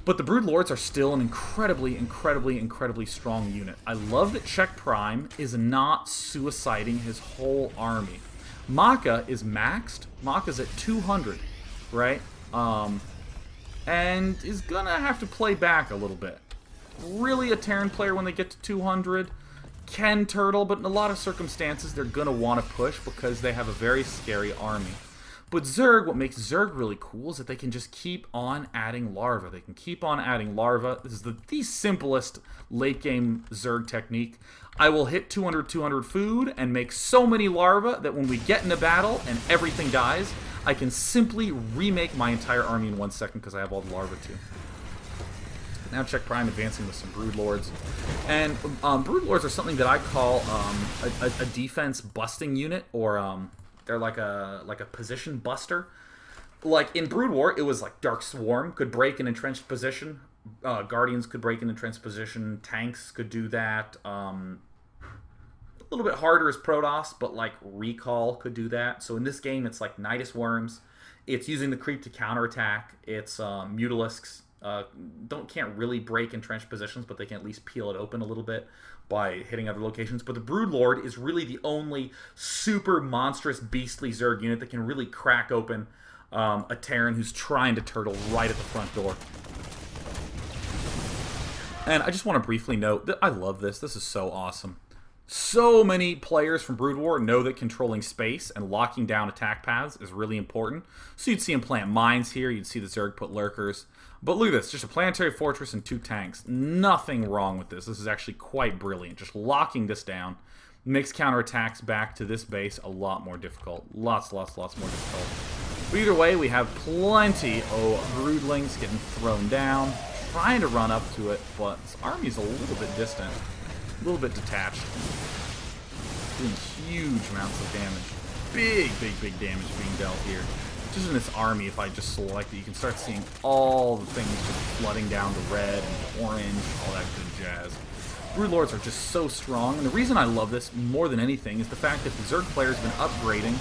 But the Broodlords are still an incredibly, incredibly, incredibly strong unit. I love that Czech Prime is not suiciding his whole army. Maka is maxed. Maka's at 200, right? And is gonna have to play back a little bit. Really a Terran player when they get to 200 can turtle, but in a lot of circumstances they're gonna want to push because they have a very scary army. But Zerg, what makes Zerg really cool is that they can just keep on adding larvae. They can keep on adding larvae. This is the simplest late-game Zerg technique. I will hit 200 food and make so many larvae that when we get into battle and everything dies, I can simply remake my entire army in 1 second because I have all the larvae too. Now Czech Prime advancing with some Broodlords. And Broodlords are something that I call a defense busting unit, or they're like a position buster. Like in Brood War, it was like Dark Swarm could break an entrenched position. Guardians could break an entrenched position. Tanks could do that. A little bit harder is Protoss, but like Recall could do that. So in this game, it's like Nidus Worms. It's using the creep to counterattack. It's Mutalisks. Can't really break entrenched positions, but they can at least peel it open a little bit by hitting other locations. But the Broodlord is really the only super monstrous, beastly Zerg unit that can really crack open a Terran who's trying to turtle right at the front door. And I just want to briefly note that I love this. This is so awesome. So many players from Brood War know that controlling space and locking down attack paths is really important. So you'd see them plant mines here. You'd see the Zerg put lurkers. But look at this. Just a planetary fortress and 2 tanks. Nothing wrong with this. This is actually quite brilliant. Just locking this down makes counterattacks back to this base a lot more difficult. Lots more difficult. But either way, we have plenty of broodlings getting thrown down. Trying to run up to it, but this army's a little bit distant. A little bit detached. Doing huge amounts of damage. Big damage being dealt here. Just in this army, if I just select it, you can start seeing all the things just flooding down to red and orange, all that good jazz. Broodlords are just so strong, and the reason I love this more than anything is the fact that the Zerg player's been upgrading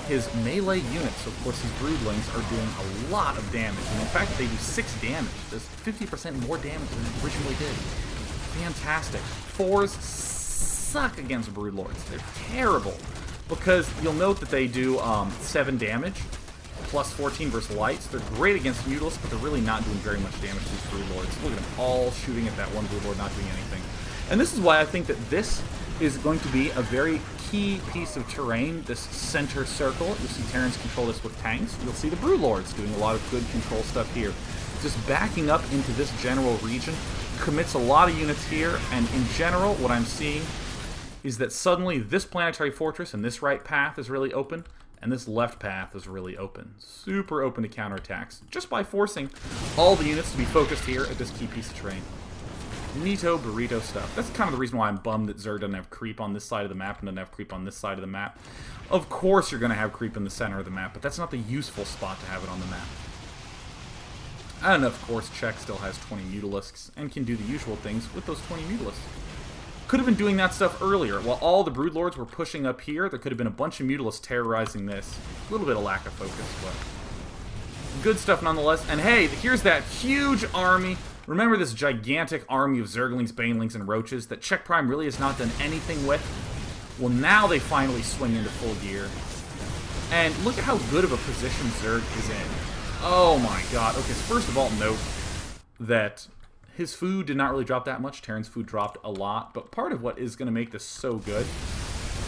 his melee units. So, of course, these broodlings are doing a lot of damage. And in fact, they do 6 damage. That's 50% more damage than they originally did. Fantastic. 4s suck against broodlords. They're terrible. Because you'll note that they do 7 damage, plus 14 versus lights. They're great against mutalisks, but they're really not doing very much damage to these broodlords. Look at them all shooting at that one broodlord, not doing anything. And this is why I think that this is going to be a very key piece of terrain, this center circle. You'll see Terrans control this with tanks. You'll see the Broodlords doing a lot of good control stuff here. Just backing up into this general region commits a lot of units here, and in general, what I'm seeing is that suddenly this planetary fortress and this right path is really open, and this left path is really open. Super open to counterattacks, just by forcing all the units to be focused here at this key piece of terrain. Neato burrito stuff. That's kind of the reason why I'm bummed that Zerg doesn't have creep on this side of the map and doesn't have creep on this side of the map. Of course you're going to have creep in the center of the map, but that's not the useful spot to have it on the map. And of course Czech still has 20 mutalisks and can do the usual things with those 20 mutalisks. Could have been doing that stuff earlier. While all the broodlords were pushing up here, there could have been a bunch of mutalisks terrorizing this. A little bit of lack of focus, but good stuff nonetheless. And hey, here's that huge army. Remember this gigantic army of Zerglings, Banelings, and Roaches that Czech Prime really has not done anything with? Well, now they finally swing into full gear. And look at how good of a position Zerg is in. Oh my god. Okay, so first of all, note that his food did not really drop that much. Terran's food dropped a lot. But part of what is going to make this so good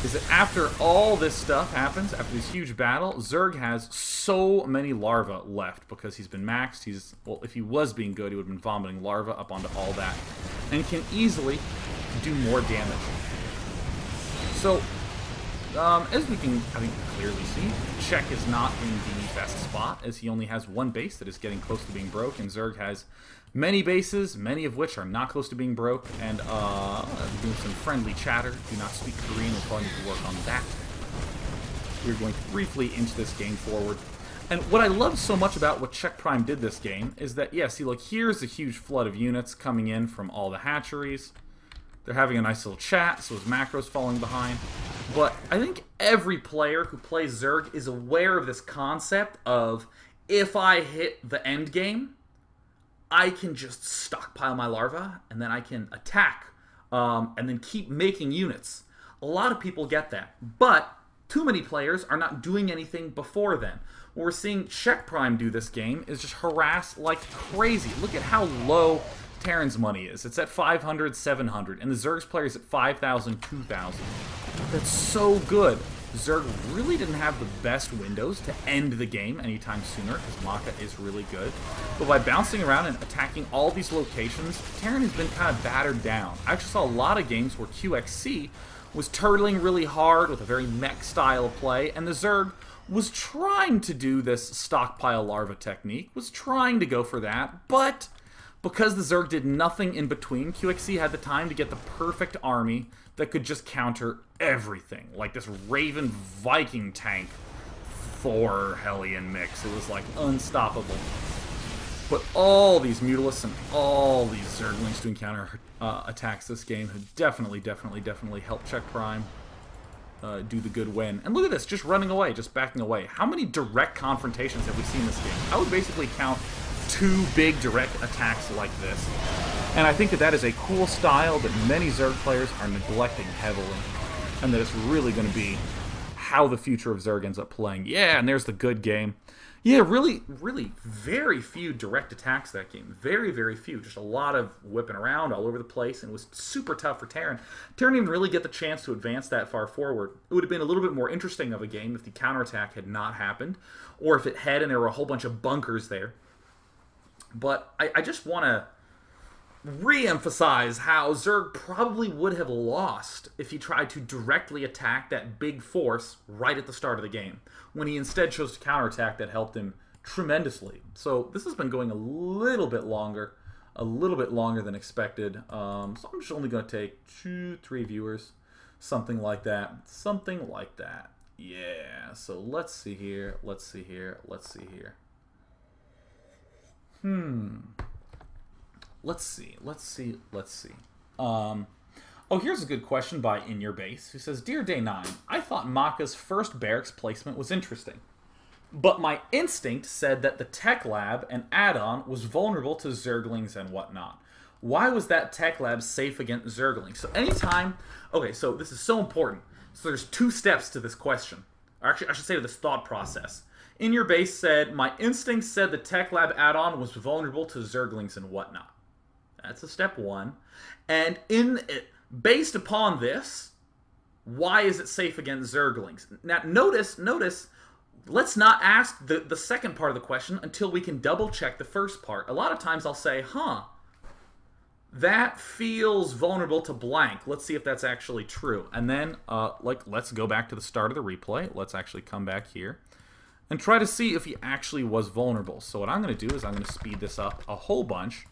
is that after all this stuff happens, after this huge battle, Zerg has so many larvae left because he's been maxed. Well, if he was being good, he would have been vomiting larvae up onto all that. And can easily do more damage. So, as we can, I think, clearly see, Czech is not in the best spot, as he only has one base that is getting close to being broke, and Zerg has many bases, many of which are not close to being broke, and doing some friendly chatter. Do not speak Korean, we'll probably need to work on that. We're going briefly into this game forward. And what I love so much about what Czech Prime did this game is that, yeah, see, look, here's a huge flood of units coming in from all the hatcheries. They're having a nice little chat, so his macro's falling behind. But I think every player who plays Zerg is aware of this concept of, if I hit the end game, I can just stockpile my larvae, and then I can attack, and then keep making units. A lot of people get that, but too many players are not doing anything before then. What we're seeing Czech Prime do this game is just harass like crazy. Look at how low Terran's money is. It's at 500, 700, and the Zerg's player is at 5,000, 2,000. That's so good. Zerg really didn't have the best windows to end the game anytime sooner, because Maka is really good. But by bouncing around and attacking all these locations, Terran has been kind of battered down. I actually saw a lot of games where QXC was turtling really hard with a very mech style of play, and the Zerg was trying to do this stockpile larva technique, was trying to go for that, but because the Zerg did nothing in between, QXC had the time to get the perfect army that could just counter everything. Like this Raven Viking tank Thor Hellion mix. It was like unstoppable. But all these Mutalisks and all these Zerglings doing counter attacks this game have definitely helped Czech Prime do the good win. And look at this, just running away, just backing away. How many direct confrontations have we seen in this game? I would basically count 2 big direct attacks like this. And I think that that is a cool style that many Zerg players are neglecting heavily. And that it's really going to be how the future of Zerg ends up playing. Yeah, and there's the good game. Yeah, really, really very few direct attacks that game. Very, very few. Just a lot of whipping around all over the place, and it was super tough for Terran. Terran didn't really get the chance to advance that far forward. It would have been a little bit more interesting of a game if the counterattack had not happened, or if it had and there were a whole bunch of bunkers there. But I just want to re-emphasize how Zerg probably would have lost if he tried to directly attack that big force right at the start of the game, when he instead chose to counterattack. That helped him tremendously. So this has been going a little bit longer than expected. So I'm just only going to take 2-3 viewers, something like that. Yeah, so let's see here. Let's see. Oh, here's a good question by In Your Base, who says, Dear Day 9, I thought Maka's first barracks placement was interesting, but my instinct said that the tech lab and add-on was vulnerable to Zerglings and whatnot. Why was that tech lab safe against Zerglings? So anytime... Okay, so this is so important. So there's 2 steps to this question. Or actually, I should say to this thought process. In Your Base said, my instinct said the tech lab add-on was vulnerable to Zerglings and whatnot. That's a step 1. And based upon this, why is it safe against Zerglings? Now, notice, let's not ask the second part of the question until we can double-check the first part. A lot of times I'll say, that feels vulnerable to blank. Let's see if that's actually true. And then, let's go back to the start of the replay. Let's actually come back here and try to see if he actually was vulnerable. So what I'm going to do is I'm going to speed this up a whole bunch.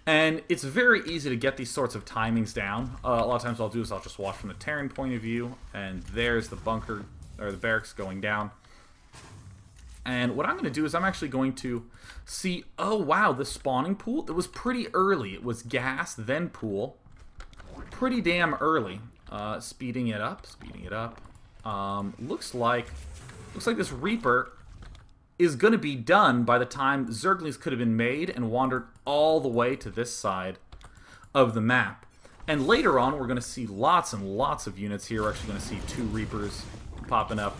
And it's very easy to get these sorts of timings down. A lot of times what I'll do is I'll just watch from the Terran point of view, and there's the bunker, or the barracks going down. And what I'm going to do is I'm actually going to see, oh wow, the spawning pool, it was pretty early. It was gas, then pool. Pretty damn early. Speeding it up. Looks like this Reaper is going to be done by the time Zerglings could have been made and wandered all the way to this side of the map. And later on, we're going to see lots and lots of units here. We're actually going to see 2 Reapers popping up.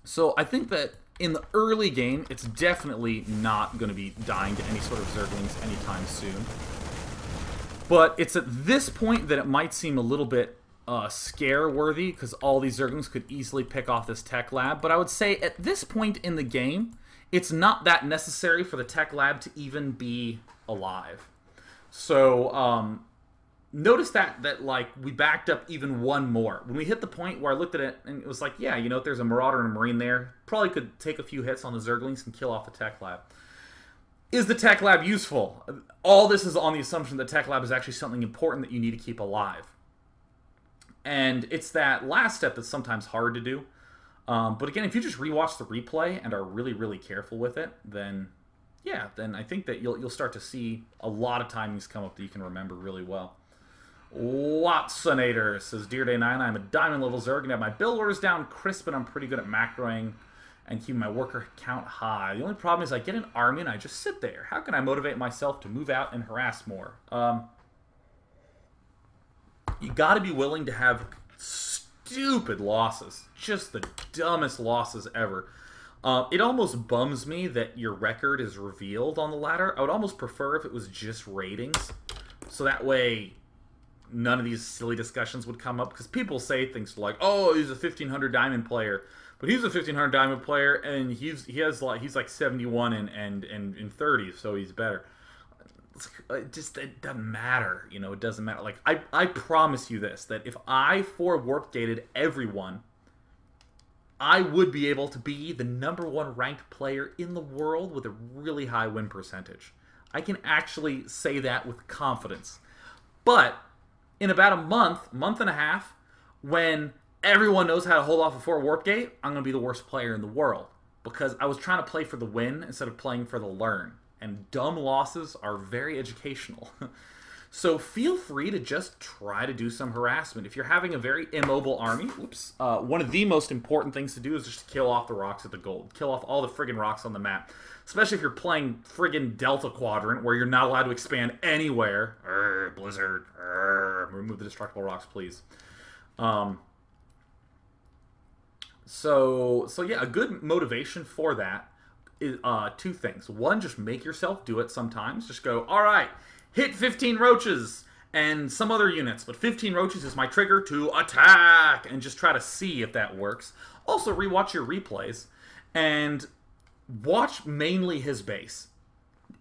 So I think that in the early game, it's definitely not going to be dying to any sort of Zerglings anytime soon. But it's at this point that it might seem a little bit scare-worthy, because all these Zerglings could easily pick off this tech lab. But I would say at this point in the game, it's not that necessary for the tech lab to even be alive. So notice that like we backed up even one more. When we hit the point where I looked at it and it was like, yeah, you know, if there's a Marauder and a Marine there, probably could take a few hits on the Zerglings and kill off the tech lab. Is the tech lab useful? All this is on the assumption that tech lab is actually something important that you need to keep alive. And it's that last step that's sometimes hard to do. But again, if you just rewatch the replay and are really, really careful with it, then yeah, then I think that you'll start to see a lot of timings come up that you can remember really well. Watsonator says, Dear Day 9, I'm a diamond level Zerg and have my build orders down crisp, and I'm pretty good at macroing and keeping my worker count high. The only problem is I get an army and I just sit there. How can I motivate myself to move out and harass more? You got to be willing to have stupid losses. Just the dumbest losses ever. It almost bums me that your record is revealed on the ladder. I would almost prefer if it was just ratings. So that way, none of these silly discussions would come up. Because people say things like, oh, he's a 1500 diamond player. But he's a 1500 diamond player, and he's like 71 and 30, so he's better. It doesn't matter, you know. It doesn't matter. Like I promise you this, that if I warp gated everyone, I would be able to be the #1 ranked player in the world with a really high win percentage. I can actually say that with confidence. But in about a month and a half, when everyone knows how to hold off a 4 warp gate, I'm going to be the worst player in the world, because I was trying to play for the win instead of playing for the learn. And dumb losses are very educational. So feel free to just try to do some harassment. If you're having a very immobile army, one of the most important things to do is just kill off the rocks at the gold. Kill off all the friggin' rocks on the map. Especially if you're playing friggin' Delta Quadrant, where you're not allowed to expand anywhere. Blizzard. Remove the destructible rocks, please. So yeah, a good motivation for that is two things. One, just make yourself do it sometimes. Just go, all right, hit 15 roaches and some other units, but 15 roaches is my trigger to attack, and just try to see if that works. Also, rewatch your replays and watch mainly his base.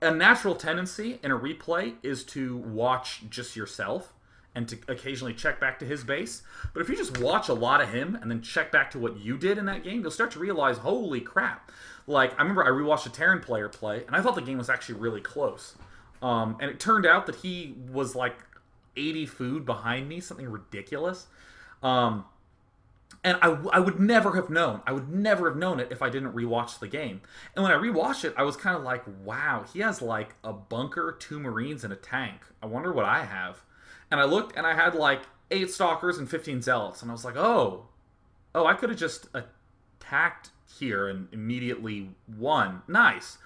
A natural tendency in a replay is to watch just yourself and to occasionally check back to his base. But if you just watch a lot of him and then check back to what you did in that game, you'll start to realize, holy crap. Like, I remember I rewatched a Terran player play, and I thought the game was actually really close. And it turned out that he was like 80 food behind me, something ridiculous. And I would never have known. I would never have known it if I didn't rewatch the game. And when I rewatched it, I was kind of like, wow, he has like a bunker, 2 Marines, and a tank. I wonder what I have. And I looked, and I had like 8 Stalkers and 15 Zealots. And I was like, oh, I could have just attacked here and immediately won. Nice.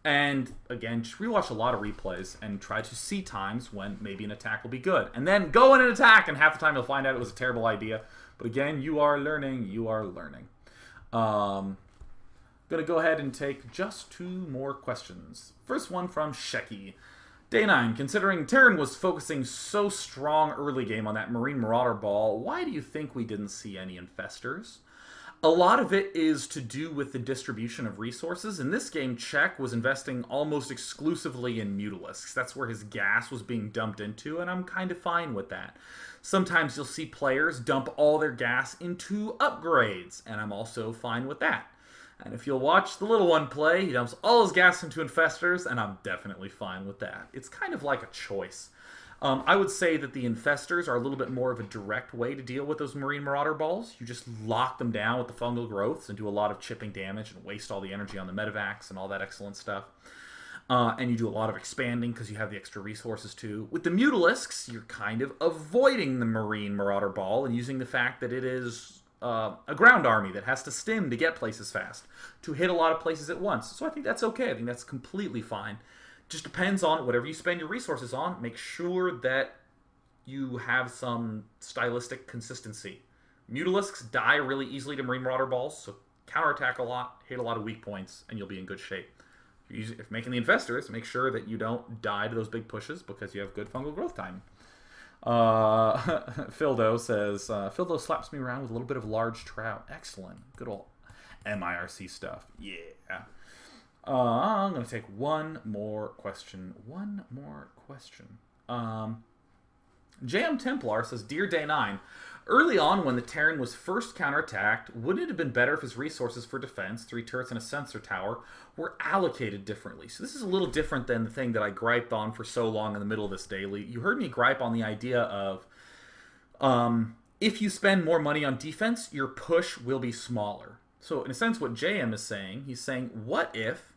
And again, just rewatch a lot of replays and try to see times when maybe an attack will be good. And then go in and attack, and half the time you'll find out it was a terrible idea. But again, you are learning, you are learning. Going to go ahead and take just 2 more questions. First one from Shecky. Day 9, considering Terran was focusing so strong early game on that Marine Marauder ball, why do you think we didn't see any infestors? A lot of it is to do with the distribution of resources. In this game, Czech was investing almost exclusively in Mutalisks. That's where his gas was being dumped into, and I'm kind of fine with that. Sometimes you'll see players dump all their gas into upgrades, and I'm also fine with that. And if you'll watch the little one play, he dumps all his gas into infestors, and I'm definitely fine with that. It's kind of like a choice. I would say that the infestors are a little bit more of a direct way to deal with those Marine Marauder balls. You just lock them down with the fungal growths and do a lot of chipping damage and waste all the energy on the medevacs and all that excellent stuff. And you do a lot of expanding because you have the extra resources too. With the Mutalisks, you're kind of avoiding the Marine Marauder ball and using the fact that it is a ground army that has to stim to get places fast, to hit a lot of places at once. So I think that's okay. I think that's completely fine. Just depends on whatever you spend your resources on. Make sure that you have some stylistic consistency. Mutalisks die really easily to Marine Marauder balls, so counterattack a lot, hit a lot of weak points, and you'll be in good shape. If making the infestors, make sure that you don't die to those big pushes because you have good fungal growth time. Phildo says, Phildo slaps me around with a little bit of large trout. Excellent. Good old MIRC stuff. Yeah. I'm going to take one more question. JM Templar says, Dear Day 9, early on when the Terran was first counterattacked, wouldn't it have been better if his resources for defense, 3 turrets and a sensor tower, were allocated differently? So this is a little different than the thing that I griped on for so long in the middle of this daily. You heard me gripe on the idea of if you spend more money on defense, your push will be smaller. So in a sense, what JM is saying, he's saying, what if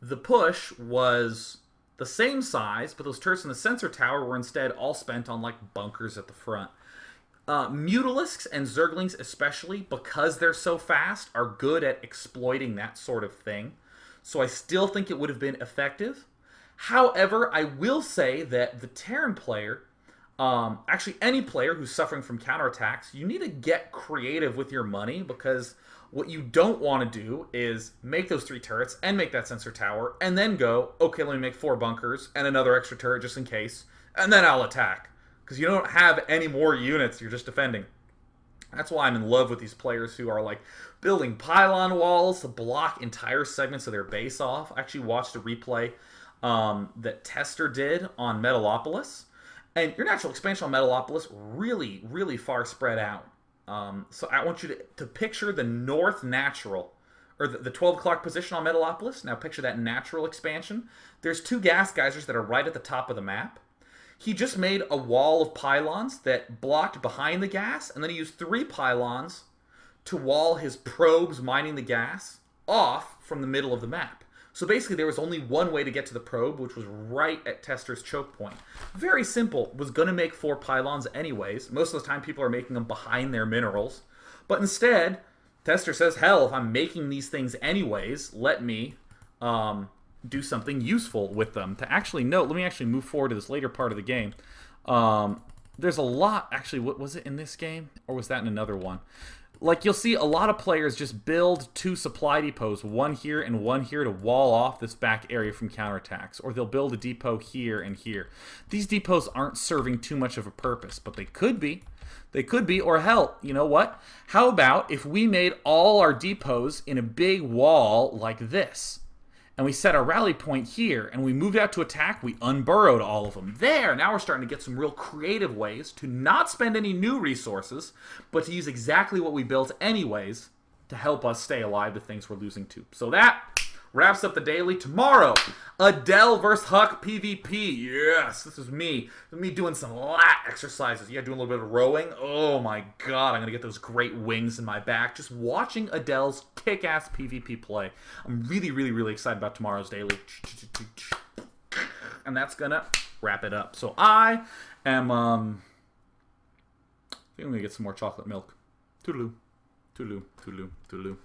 the push was the same size, but those turrets in the sensor tower were instead all spent on like bunkers at the front? Mutalisks and Zerglings especially, because they're so fast, are good at exploiting that sort of thing. So I still think it would have been effective. However, I will say that the Terran player, actually any player who's suffering from counterattacks, you need to get creative with your money, because what you don't want to do is make those 3 turrets and make that sensor tower and then go, okay, let me make 4 bunkers and another extra turret just in case, and then I'll attack. Because you don't have any more units, you're just defending. That's why I'm in love with these players who are like building pylon walls to block entire segments of their base off. I actually watched a replay that Tester did on Metalopolis. And your natural expansion on Metalopolis really, really far spread out. So I want you to picture the north natural, or the 12 o'clock position on Metalopolis. Now picture that natural expansion. There's 2 gas geysers that are right at the top of the map. He just made a wall of pylons that blocked behind the gas, and then he used 3 pylons to wall his probes mining the gas off from the middle of the map. So basically there was only one way to get to the probe, which was right at Tester's choke point. Very simple. Was going to make 4 pylons anyways. Most of the time people are making them behind their minerals. But instead, Tester says, hell, if I'm making these things anyways, let me do something useful with them. To actually note, let me actually move forward to this later part of the game. There's a lot, actually, what was it in this game? Or was that in another one? like you'll see a lot of players just build 2 supply depots, one here and one here, to wall off this back area from counterattacks. Or they'll build a depot here and here. These depots aren't serving too much of a purpose, but they could be. They could be, or hell, you know what? How about if we made all our depots in a big wall like this? And we set a rally point here, and we moved out to attack, we unburrowed all of them. There, now we're starting to get some real creative ways to not spend any new resources, but to use exactly what we built anyways to help us stay alive to things we're losing to. So that wraps up the daily. Tomorrow, Adele versus Huck PvP. Yes, this is me. This is me doing some lat exercises. Yeah, doing a little bit of rowing. Oh my god, I'm going to get those great wings in my back. Just watching Adele's kick-ass PvP play. I'm really, really, really excited about tomorrow's daily. And that's going to wrap it up. So I am, I think I'm going to get some more chocolate milk. Toodaloo. Toodaloo. Toodaloo. Toodaloo.